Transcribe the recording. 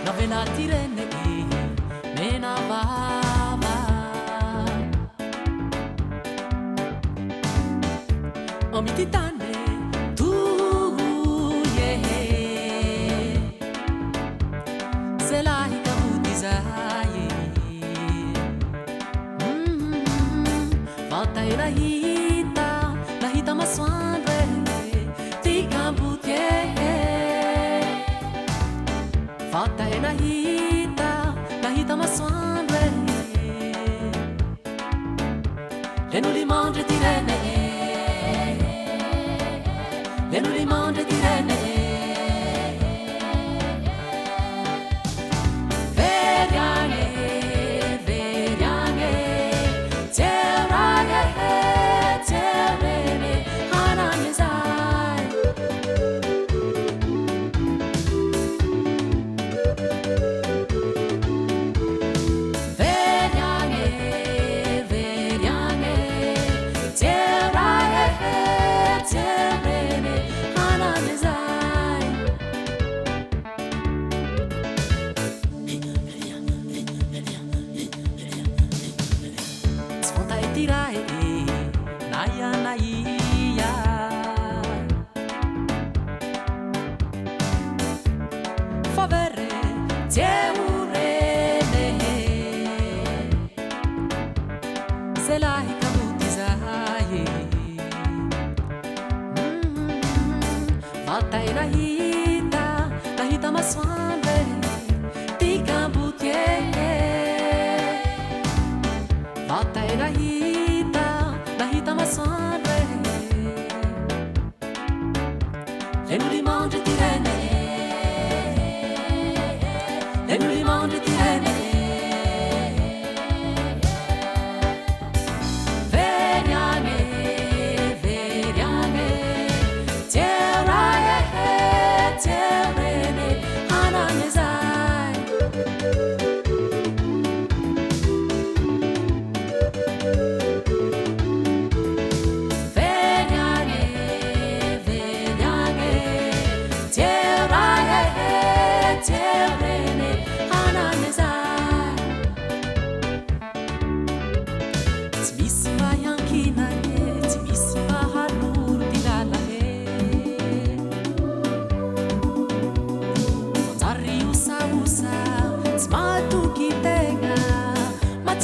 Novela tirene mena baba omititane tu ye selahi kabutizaye volta e lahita maswandre ti kabutie volta e lahita maswandre le nous li mange tirene le nous li mange tirene Tirae naya naya favere teurene selahi kabutizaye volta e lahita maswandre ti kabutie volta e lahita maswandre le nous li mange tirene le nous li mange tirene veriane terene hananezai Smart to keep tenga, ma